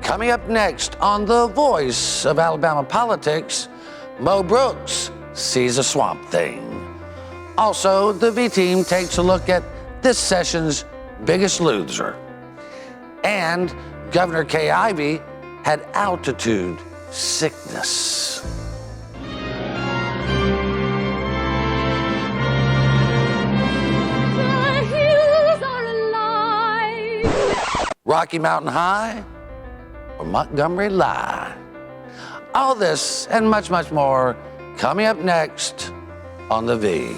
Coming up next on The Voice of Alabama Politics, Mo Brooks sees a swamp thing. Also, the V-Team takes a look at this session's biggest loser. And Governor Ivey had altitude sickness. The hills are alive. Rocky Mountain High or Montgomery lie? All this and much, much more coming up next on The V.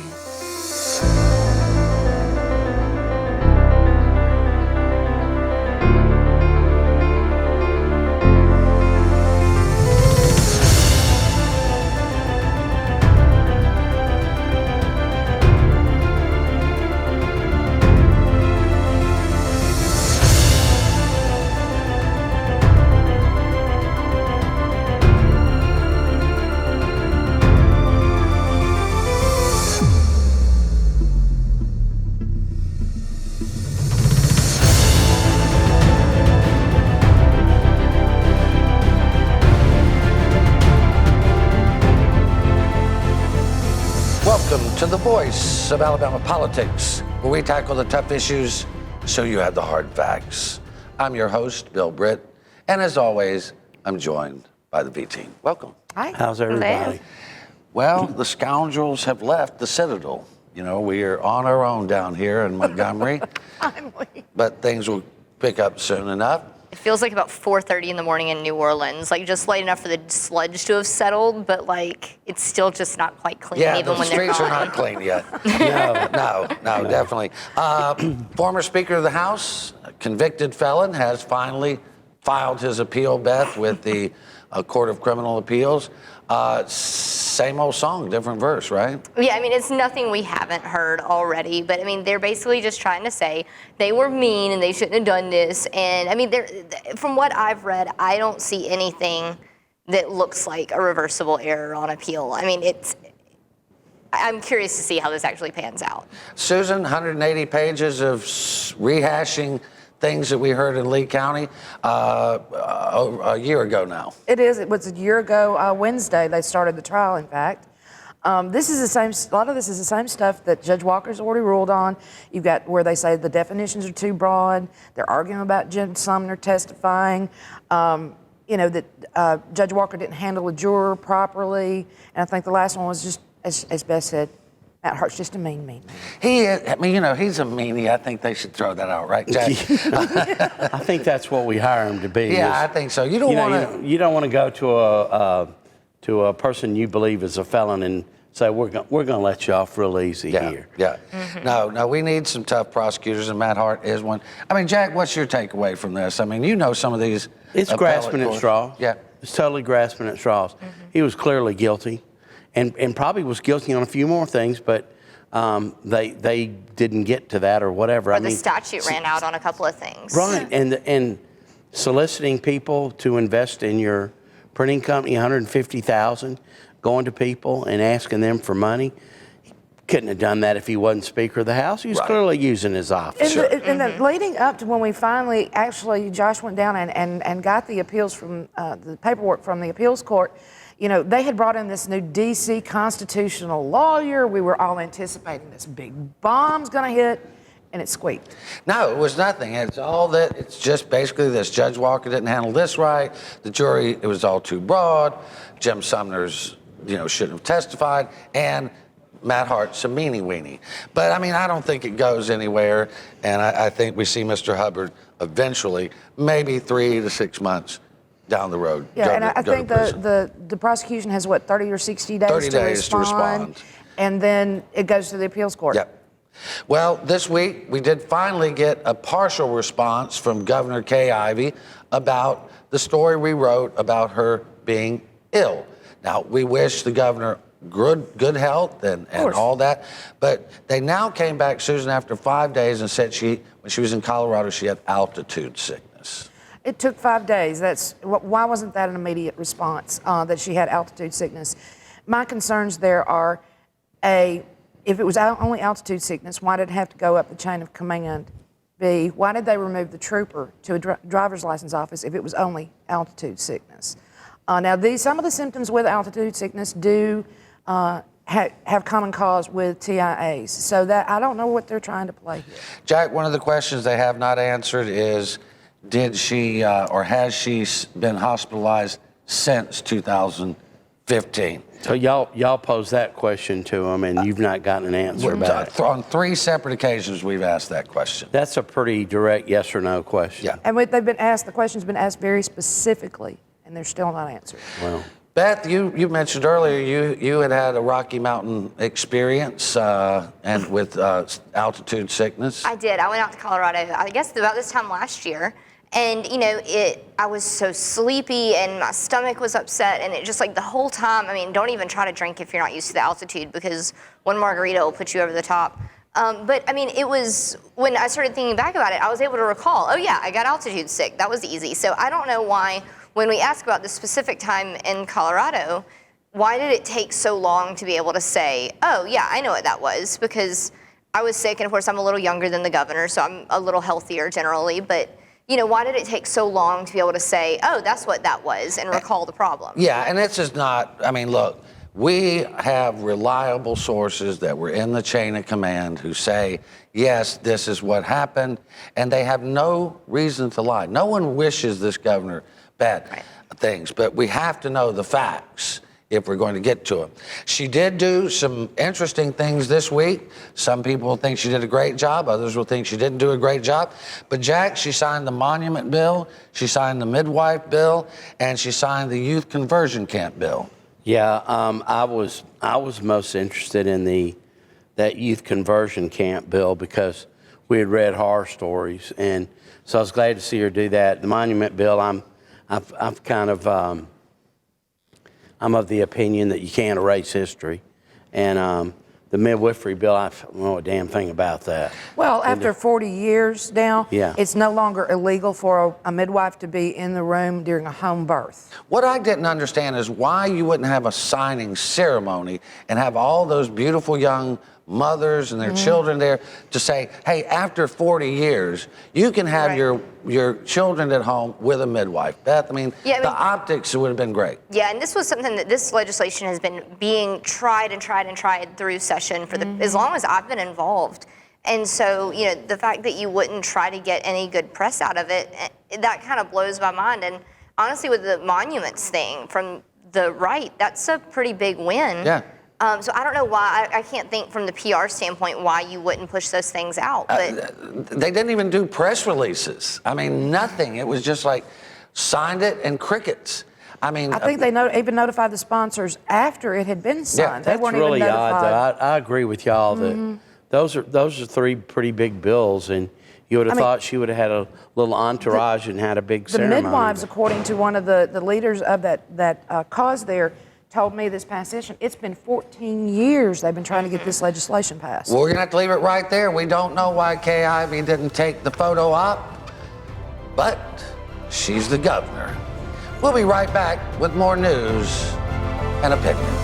Welcome to The Voice of Alabama Politics, where we tackle the tough issues so you have the hard facts. I'm your host, Bill Britt, and as always, I'm joined by the V-Team. Welcome. Hi. How's everybody? Well, the scoundrels have left the Citadel. You know, we are on our own down here in Montgomery, but things will pick up soon enough. It feels like about 4:30 in the morning in New Orleans, like just late enough for the sludge to have settled, but like it's still just not quite clean even when they're gone. Yeah, the streets are not clean yet. No, definitely. Former Speaker of the House, a convicted felon, has finally filed his appeal, Beth, with the Court of Criminal Appeals. Same old song, different verse, right? Yeah, I mean, it's nothing we haven't heard already, but I mean, they're basically just trying to say they were mean and they shouldn't have done this. And I mean, from what I've read, I don't see anything that looks like a reversible error on appeal. I mean, I'm curious to see how this actually pans out. Susan, 180 pages of rehashing things that we heard in Lee County a year ago now. It is. It was a year ago Wednesday they started the trial. In fact, this is the same. A lot of this is the same stuff that Judge Walker's already ruled on. You've got where they say the definitions are too broad. They're arguing about Jim Sumner testifying. You know that Judge Walker didn't handle a juror properly, and I think the last one was just as Beth said. Matt Hart's just a mean man. He is, I mean, you know, he's a meanie. I think they should throw that out, right, Jack? I think that's what we hire him to be. Yeah, I think so. You don't want to. You don't want to go to a person you believe is a felon and say we're going to let you off real easy here. Yeah. Mm-hmm. No, we need some tough prosecutors, and Matt Hart is one. I mean, Jack, what's your takeaway from this? I mean, you know some of these. It's grasping at straws. Yeah. It's totally grasping at straws. Mm-hmm. He was clearly guilty. And probably was guilty on a few more things, but they didn't get to that or whatever. Or the statute ran out on a couple of things. Right, and soliciting people to invest in your printing company, $150,000, going to people and asking them for money. He couldn't have done that if he wasn't Speaker of the House. He was clearly using his office. And leading up to when we finally, actually, Josh went down and got the appeals from the paperwork from the appeals court. You know, they had brought in this new D.C. constitutional lawyer. We were all anticipating this big bomb's going to hit, and it squeaked. No, it was nothing. It's all that. It's just basically this. Judge Walker didn't handle this right. The jury, it was all too broad. Jim Sumner's, shouldn't have testified. And Matt Hart's a meanie-weenie. But, I mean, I don't think it goes anywhere. And I think we see Mr. Hubbard eventually, maybe 3 to 6 months down the road. Yeah, and I think the prosecution has, 30 or 60 days, 30 days to respond. And then it goes to the appeals court. Yep. Well, this week we did finally get a partial response from Governor Ivey about the story we wrote about her being ill. Now, we wish the governor good health and all that, but they now came back, Susan, after 5 days and said when she was in Colorado, she had altitude sickness. It took 5 days. Why wasn't that an immediate response, that she had altitude sickness? My concerns there are, if it was only altitude sickness, why did it have to go up the chain of command be, why did they remove the trooper to a driver's license office if it was only altitude sickness? Now, some of the symptoms with altitude sickness do have common cause with TIAs. So that I don't know what they're trying to play here. Jack, one of the questions they have not answered is, did she or has she been hospitalized since 2015? So y'all pose that question to them, and you've not gotten an answer back. On 3 separate occasions, we've asked that question. That's a pretty direct yes or no question. Yeah. And they've been asked, the question's been asked very specifically, and they're still not answered. Well, Beth, you mentioned earlier you had a Rocky Mountain experience and with altitude sickness. I did. I went out to Colorado, I guess about this time last year. And, you know, I was so sleepy and my stomach was upset. And it just like the whole time, I mean, don't even try to drink if you're not used to the altitude because one margarita will put you over the top. But, I mean, it was, when I started thinking back about it, I was able to recall, oh, yeah, I got altitude sick. That was easy. So I don't know why, when we ask about the specific time in Colorado, why did it take so long to be able to say, oh, yeah, I know what that was? Because I was sick, and of course, I'm a little younger than the governor, so I'm a little healthier generally. But, you know, why did it take so long to be able to say, oh, that's what that was, and recall the problem? Yeah, and this is not, I mean, look, we have reliable sources that were in the chain of command who say, yes, this is what happened, and they have no reason to lie. No one wishes this governor bad things, but we have to know the facts if we're going to get to them. She did do some interesting things this week. Some people will think she did a great job. Others will think she didn't do a great job. But Jack, she signed the monument bill, she signed the midwife bill, and she signed the youth conversion camp bill. yeah, I was most interested in that youth conversion camp bill because we had read horror stories, and so I was glad to see her do that. The monument bill, I'm of the opinion that you can't erase history, and the midwifery bill, I don't know a damn thing about that. Well, after 40 years now, Yeah. it's no longer illegal for a midwife to be in the room during a home birth. What I didn't understand is why you wouldn't have a signing ceremony and have all those beautiful young mothers and their children there to say, hey, after 40 years, you can have your children at home with a midwife. Beth, I mean, the optics would have been great. Yeah, and this was something that this legislation has been being tried and tried and tried through session for as long as I've been involved. And so, you know, the fact that you wouldn't try to get any good press out of it, that kind of blows my mind. And honestly, with the monuments thing from the right, that's a pretty big win. Yeah. So I don't know why, I can't think from the PR standpoint why you wouldn't push those things out. But They didn't even do press releases. I mean, nothing. It was just like signed it and crickets. I mean, I think they even notified the sponsors after it had been signed. They That's weren't really even odd, notified. though. I agree with y'all that those are 3 pretty big bills, and you would have thought she would have had a little entourage and had a big The ceremony. midwives, according to one of the leaders of that cause there, told me this past session, it's been 14 years they've been trying to get this legislation passed. well, we're going to have to leave it right there. We don't know why Kay Ivey didn't take the photo op, but she's the governor. We'll be right back with more news and opinion.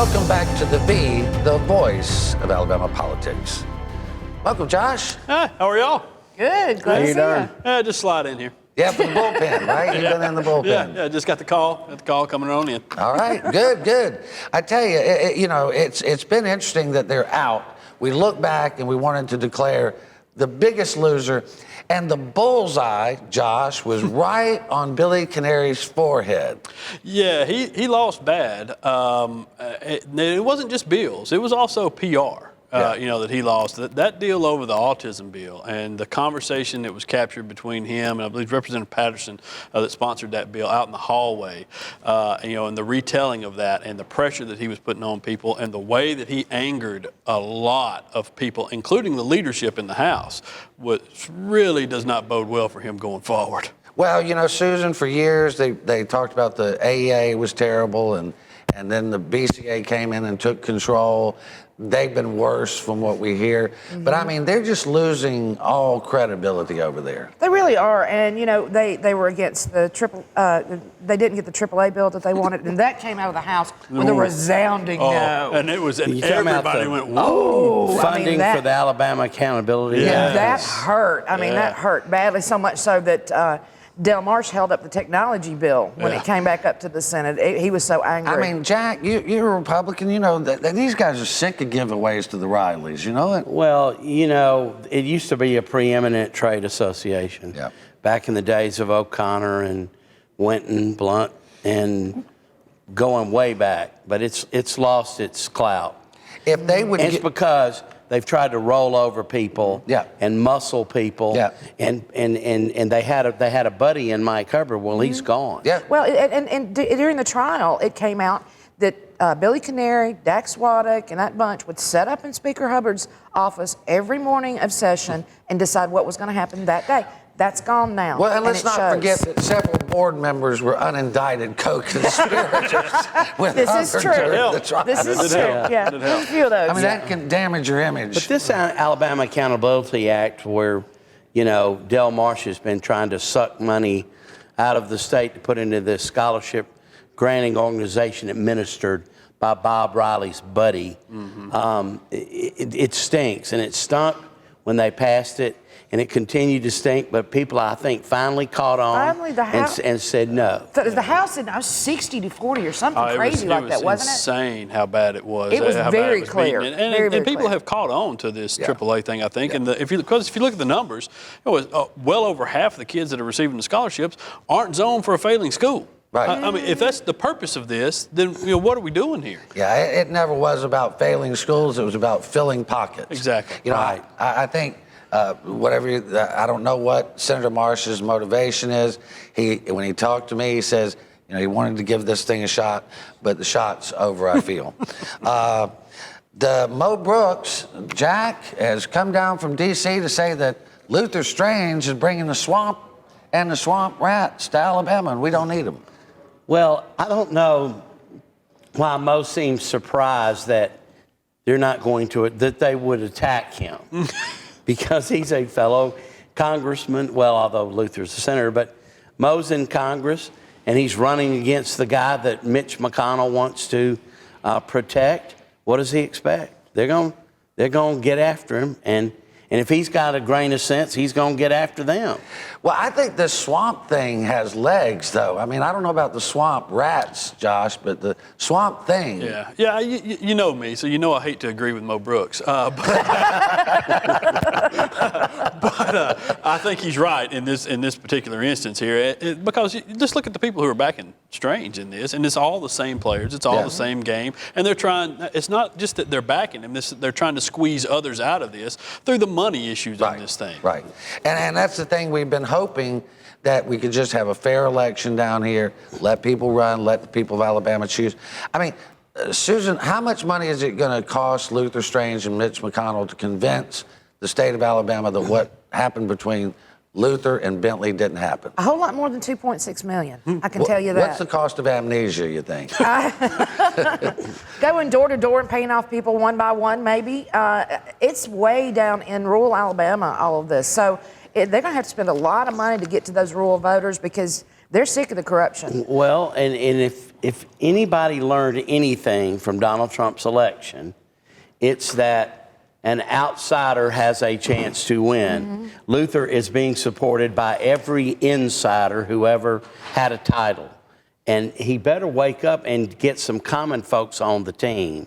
Welcome back to the voice of Alabama politics. Welcome, Josh. Hi, how are y'all? Good. Glad to see you. Just slide in here. Yeah, from the bullpen, right? You've been in the bullpen. Yeah, just got the call. Got the call coming on in. All right, good. I tell you, it's been interesting that they're out. We look back and we wanted to declare the biggest loser, and the bullseye, Josh, was right on Billy Canary's forehead. Yeah, he lost bad. It wasn't just bills. It was also PR. That he lost. That deal over the autism bill and the conversation that was captured between him and I believe Representative Patterson that sponsored that bill out in the hallway, and the retelling of that and the pressure that he was putting on people and the way that he angered a lot of people, including the leadership in the House, which really does not bode well for him going forward. Well, Susan, for years they talked about the AEA was terrible and then the BCA came in and took control. They've been worse from what we hear. Mm-hmm. But, I mean, they're just losing all credibility over there. They really are. And, they were against the they didn't get the AAA bill that they wanted. And that came out of the House with a resounding no. And everybody went, whoa. Funding for the Alabama Accountability. Yeah, that hurt. That hurt badly, so much so that Del Marsh held up the technology bill when it came back up to the Senate. He was so angry. I mean, Jack, you're a Republican. You know that these guys are sick of giveaways to the Rileys. You know it? Well, it used to be a preeminent trade association. Yeah. Back in the days of O'Connor and Winton, Blunt, and going way back. But it's lost its clout. If they would, it's because they've tried to roll over people and muscle people. Yeah. And they had a buddy in Mike Hubbard. Well, he's gone. Yeah. Well, and during the trial, it came out that Billy Canary, Dax Waddick, and that bunch would set up in Speaker Hubbard's office every morning of session and decide what was going to happen that day. That's gone now. Well, and let's not forget that several board members were unindicted co-conspirators with This Hubbard is true. during the trial. This is true. Yeah, there's a few of those. I mean, that can damage your image. But this Alabama Accountability Act, where, Del Marsh has been trying to suck money out of the state to put into this scholarship granting organization administered by Bob Riley's buddy, it stinks, and it stunk when they passed it. And it continued to stink, but people, I think, finally caught on and said no. So the House said 60-40 or something crazy like that, wasn't it? It was insane how bad it was. It was very clear. And people have caught on to this AAA thing, I think. And because if you look at the numbers, it was well over half of the kids that are receiving the scholarships aren't zoned for a failing school. Right. I mean, if that's the purpose of this, then what are we doing here? Yeah, it never was about failing schools. It was about filling pockets. Exactly. I think. I don't know what Senator Marsh's motivation is. When he talked to me, he says, he wanted to give this thing a shot, but the shot's over, I feel. The Mo Brooks, Jack, has come down from D.C. to say that Luther Strange is bringing the swamp and the swamp rats to Alabama, and we don't need them. Well, I don't know why Mo seems surprised that they're not going to, that they would attack him. Because he's a fellow congressman, well, although Luther's a senator, but Mo's in Congress, and he's running against the guy that Mitch McConnell wants to protect. What does he expect? They're going to get after him, and if he's got a grain of sense, he's going to get after them. Well, I think this swamp thing has legs, though. I mean, I don't know about the swamp rats, Josh, but the swamp thing. Yeah. You know me, so you know I hate to agree with Mo Brooks. But I think he's right in this particular instance here, because just look at the people who are backing Strange in this, and it's all the same players, it's all the same game, and they're trying. It's not just that they're backing him; they're trying to squeeze others out of this through the money issues on this thing. Right, and that's the thing we've been hoping that we could just have a fair election down here, let people run, let the people of Alabama choose. I mean, Susan, how much money is it going to cost Luther Strange and Mitch McConnell to convince the state of Alabama that what happened between Luther and Bentley didn't happen? A whole lot more than $2.6 million. I can tell you that. What's the cost of amnesia, you think? Going door to door and paying off people one by one, maybe. It's way down in rural Alabama, all of this. So they're going to have to spend a lot of money to get to those rural voters because they're sick of the corruption. Well, and if if anybody learned anything from Donald Trump's election, it's that an outsider has a chance to win. Luther is being supported by every insider who ever had a title. And he better wake up and get some common folks on the team.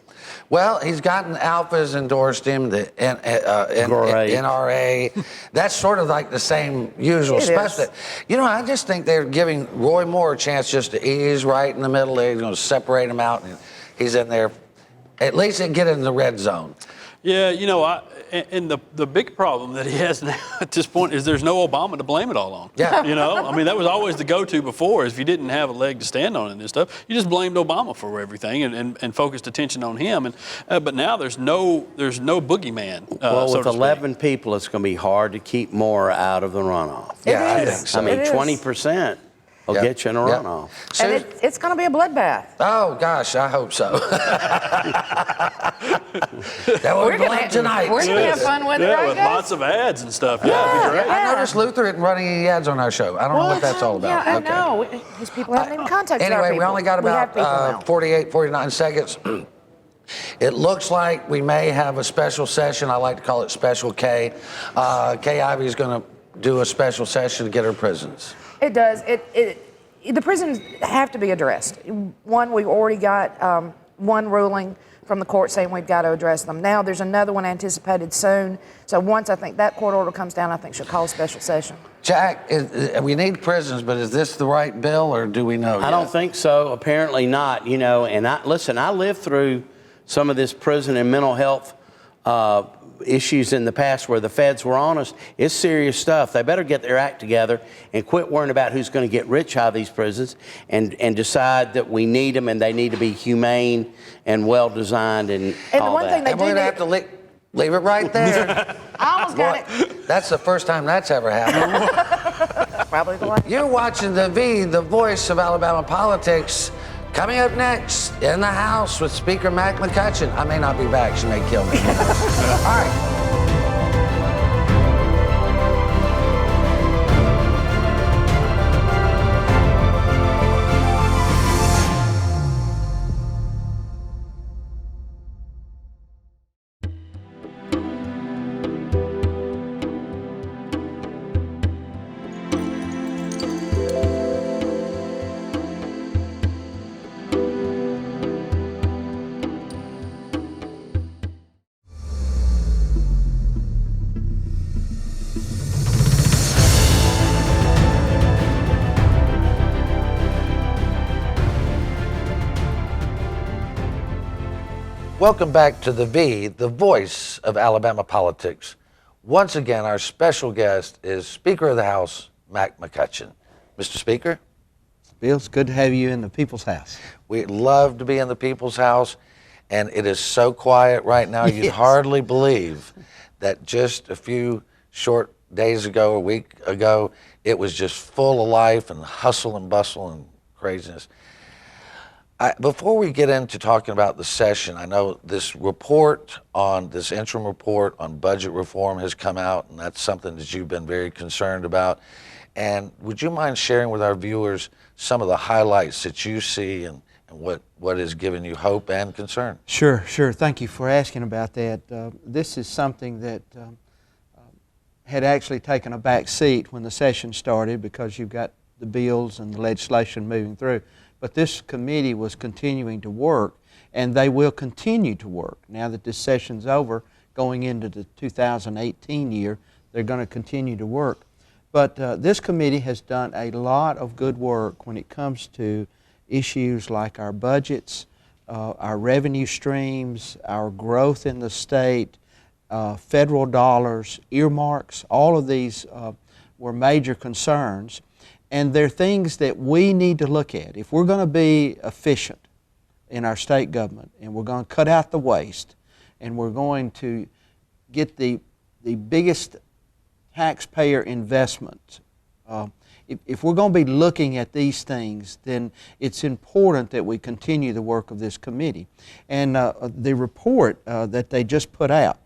Well, he's gotten Alpha's endorsed him, the NRA. That's sort of like the same usual stuff. You know, I just think they're giving Roy Moore a chance just to ease right in the middle there. He's going to separate him out, and he's in there. At least they get in the red zone. Yeah, you know, and the big problem that he has now at this point is there's no Obama to blame it all on. Yeah. You know, I mean, that was always the go-to before, is if you didn't have a leg to stand on in this stuff, you just blamed Obama for everything and focused attention on him. And but now there's no boogeyman. Well, so with to speak. 11 people, it's going to be hard to keep Moore out of the runoff. Yeah, I think so. I mean, It is. 20% will get you in a runoff. So, And it's going to be a bloodbath. oh, gosh, I hope so. That would be like tonight. We're going to have fun with it, right, with guys? lots of ads and stuff. Yeah, that'd be great. I noticed Luther isn't running any ads on our show. I don't know what that's all about. Yeah, I Okay. know. These people haven't even contacted our Anyway, people. we only got We have people about now. 48, 49 seconds. It looks like we may have a special session. I like to call it Special K. Kay Ivey is going to do a special session to get her prisons. It does. The prisons have to be addressed. One, we've already got one ruling from the court saying we've got to address them. Now there's another one anticipated soon. So once I think that court order comes down, I think she'll call a special session. Jack, we need prisons, but is this the right bill, or do we know I yet? don't think so. Apparently not. You know, and I lived through some of this prison and mental health issues in the past where the feds were honest. It's serious stuff. They better get their act together and quit worrying about who's going to get rich out of these prisons and decide that we need them and they need to be humane and well designed and the all one that. thing they And we're going to have to leave it right there. I almost got it. That's the first time that's ever happened. Probably the last. You're watching The V, the voice of Alabama politics. Coming up next, in the House with Speaker Mac McCutcheon. I may not be back. She may kill me. All right. Welcome back to The V, the voice of Alabama politics. Once again, our special guest is Speaker of the House, Mac McCutcheon. Mr. Speaker? Bill, it's good to have you in the People's House. We love to be in the People's House, and it is so quiet right now, you'd Yes. hardly believe that just a few short days ago, a week ago, it was just full of life and hustle and bustle and craziness. Before we get into talking about the session, I know this interim report on budget reform has come out, and that's something that you've been very concerned about. And would you mind sharing with our viewers some of the highlights that you see and what has given you hope and concern? Sure. Thank you for asking about that. This is something that had actually taken a back seat when the session started because you've got the bills and the legislation moving through. But this committee was continuing to work, and they will continue to work. Now that this session's over, going into the 2018 year, they're going to continue to work. But this committee has done a lot of good work when it comes to issues like our budgets, our revenue streams, our growth in the state, federal dollars, earmarks. All of these were major concerns. And they're things that we need to look at. If we're going to be efficient in our state government, and we're going to cut out the waste, and we're going to get the biggest taxpayer investment, if we're going to be looking at these things, then it's important that we continue the work of this committee. And the report that they just put out,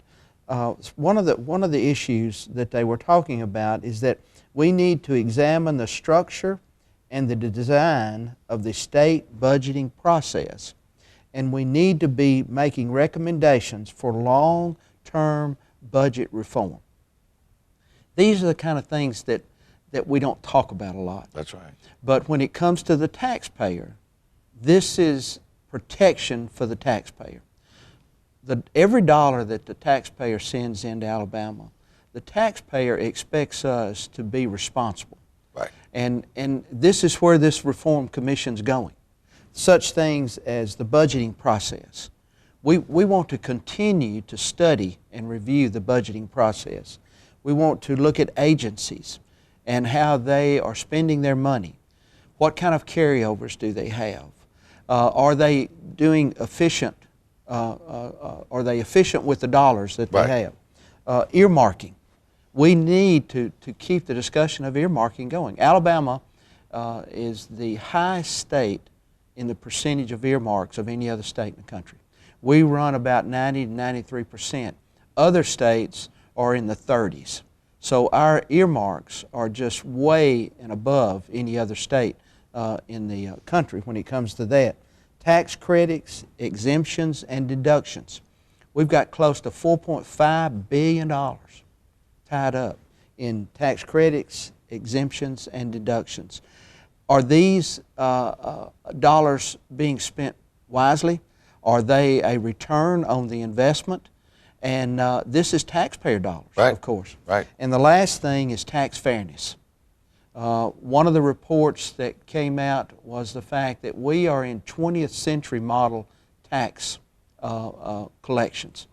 one of the issues that they were talking about is that we need to examine the structure and the design of the state budgeting process. And we need to be making recommendations for long-term budget reform. These are the kind of things that we don't talk about a lot. That's right. But when it comes to the taxpayer, this is protection for the taxpayer. Every dollar that the taxpayer sends into Alabama, the taxpayer expects us to be responsible. Right. And this is where this Reform Commission's going. Such things as the budgeting process. We want to continue to study and review the budgeting process. We want to look at agencies and how they are spending their money. What kind of carryovers do they have? Are they doing efficient? Are they efficient with the dollars that they have? Earmarking. We need to keep the discussion of earmarking going. Alabama is the highest state in the percentage of earmarks of any other state in the country. We run about 90 to 93%. Other states are in the 30s. So our earmarks are just way and above any other state in the country when it comes to that. Tax credits, exemptions, and deductions. We've got close to $4.5 billion tied up in tax credits, exemptions, and deductions. Are these dollars being spent wisely? Are they a return on the investment? And this is taxpayer dollars, of course. Right. And the last thing is tax fairness. One of the reports that came out was the fact that we are in 20th century model tax collections.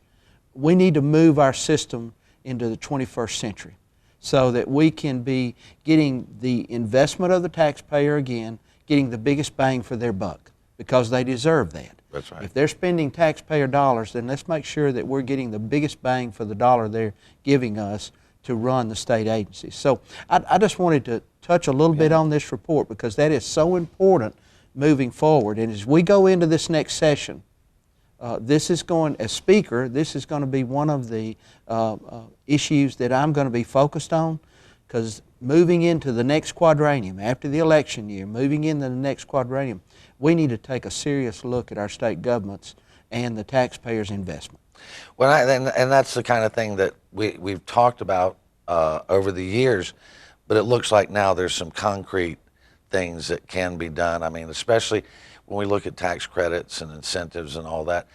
We need to move our system into the 21st century so that we can be getting the investment of the taxpayer again, getting the biggest bang for their buck, because they deserve that. That's right. If they're spending taxpayer dollars, then let's make sure that we're getting the biggest bang for the dollar they're giving us to run the state agencies. So I just wanted to touch a little bit on this report because that is so important moving forward. And as we go into this next session, this is going, as speaker, this is going to be one of the issues that I'm going to be focused on, because moving into the next quadrennium, after the election year, moving into the next quadrennium, we need to take a serious look at our state governments and the taxpayers' investment. Well, and that's the kind of thing that we've talked about over the years, but it looks like now there's some concrete things that can be done. I mean, especially when we look at tax credits and incentives and all that.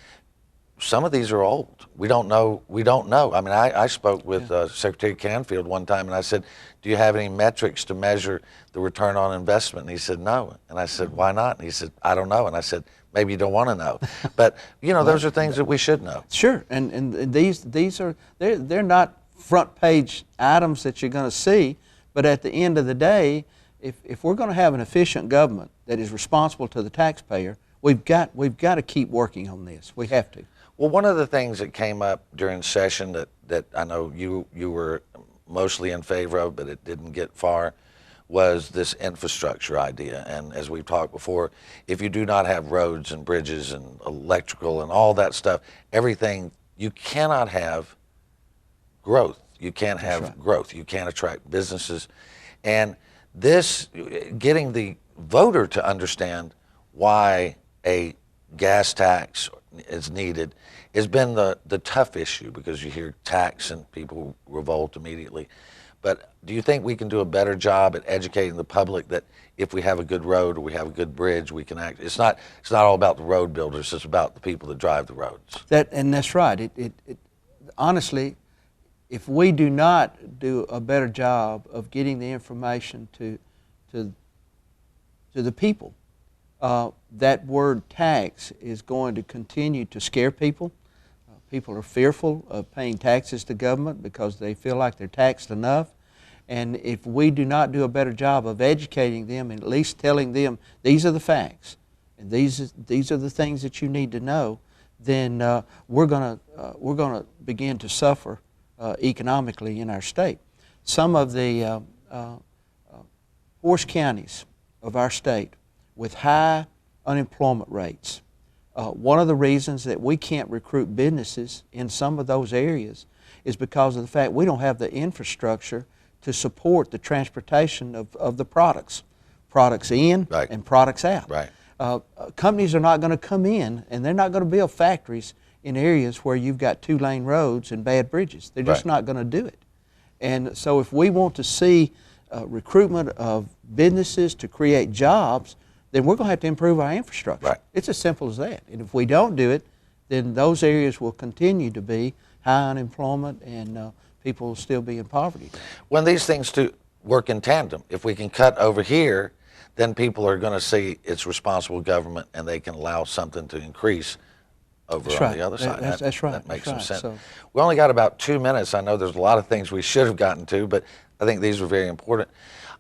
Some of these are old. We don't know. I mean, I spoke with Secretary Canfield one time, and I said, do you have any metrics to measure the return on investment? And he said, no. And I said, why not? And he said, I don't know. And I said, maybe you don't want to know. But, you know, those are things that we should know. Sure. And these are, they're not front page items that you're going to see, but at the end of the day, if we're going to have an efficient government that is responsible to the taxpayer, we've got to keep working on this. We have to. Well, one of the things that came up during session that I know you were mostly in favor of, but it didn't get far, was this infrastructure idea. And as we've talked before, if you do not have roads and bridges and electrical and all that stuff, everything, you cannot have growth. You can't have growth. You can't attract businesses. And this, getting the voter to understand why a gas tax is needed has been the tough issue, because you hear tax and people revolt immediately. But do you think we can do a better job at educating the public that if we have a good road or we have a good bridge, we can act? It's not all about the road builders. It's about the people that drive the roads. That's right. Honestly, if we do not do a better job of getting the information to the people, that word tax is going to continue to scare people. People are fearful of paying taxes to government because they feel like they're taxed enough. And if we do not do a better job of educating them and at least telling them these are the facts and these are the things that you need to know, then we're going to begin to suffer economically in our state. Some of the poorest counties of our state with high unemployment rates. One of the reasons that we can't recruit businesses in some of those areas is because of the fact we don't have the infrastructure to support the transportation of the products. products in Right. and products out. Right. Companies are not going to come in, and they're not going to build factories in areas where you've got 2-lane roads and bad bridges. They're just Right. not going to do it. And so if we want to see recruitment of businesses to create jobs, then we're going to have to improve our infrastructure. Right. It's as simple as that. And if we don't do it, then those areas will continue to be high unemployment, and people will still be in poverty. When these things work in tandem, if we can cut over here, then people are going to see it's responsible government, and they can allow something to increase over That's on right. the other side. That's right. That makes That's some right. sense. So- We only got about 2 minutes. I know there's a lot of things we should have gotten to, but I think these were very important.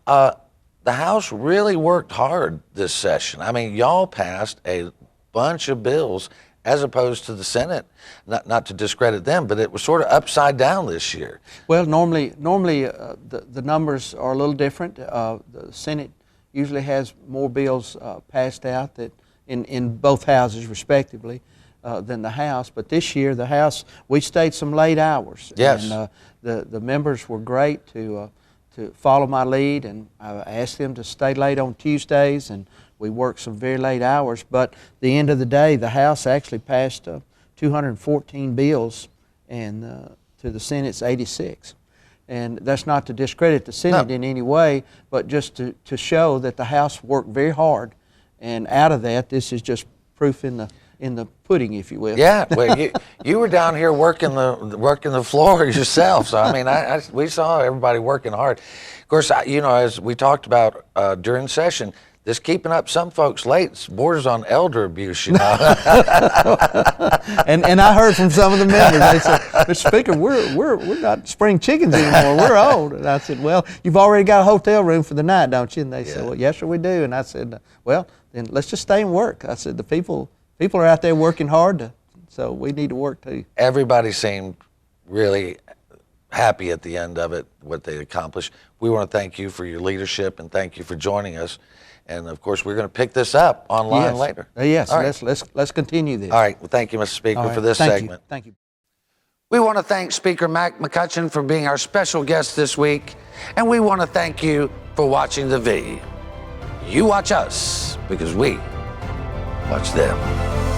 The House really worked hard this session. I mean, y'all passed a bunch of bills as opposed to the Senate. Not to discredit them, but it was sort of upside down this year. Well, normally the numbers are a little different. The Senate usually has more bills passed out that in both houses respectively than the House. But this year, the House, we stayed some late hours. Yes. And the members were great to follow my lead, and I asked them to stay late on Tuesdays, and we worked some very late hours. But at the end of the day, the House actually passed 214 bills, and to the Senate's 86. And that's not to discredit the Senate No. in any way, but just to show that the House worked very hard. And out of that, this is just proof in the pudding, if you will. Yeah, well, you were down here working the floor yourself. So I mean, we saw everybody working hard. Of course, as we talked about during session, this keeping up some folks late borders on elder abuse. And I heard from some of the members, they said, "Mr. Speaker, we're not spring chickens anymore. We're old." And I said, "Well, you've already got a hotel room for the night, don't you?" And they said, "Well, yes, sir, we do." And I said, "Well, then let's just stay and work." I said, "The people are out there working hard, so we need to work too." Everybody seemed really happy at the end of it, what they accomplished. We want to thank you for your leadership, and thank you for joining us. And of course, we're going to pick this up online later. Yes, All right. let's continue this. All right. Well, thank you, Mr. Speaker, All right. for this Thank segment. You. Thank you. We want to thank Speaker Mac McCutcheon for being our special guest this week, and we want to thank you for watching the V. You watch us because we watch them.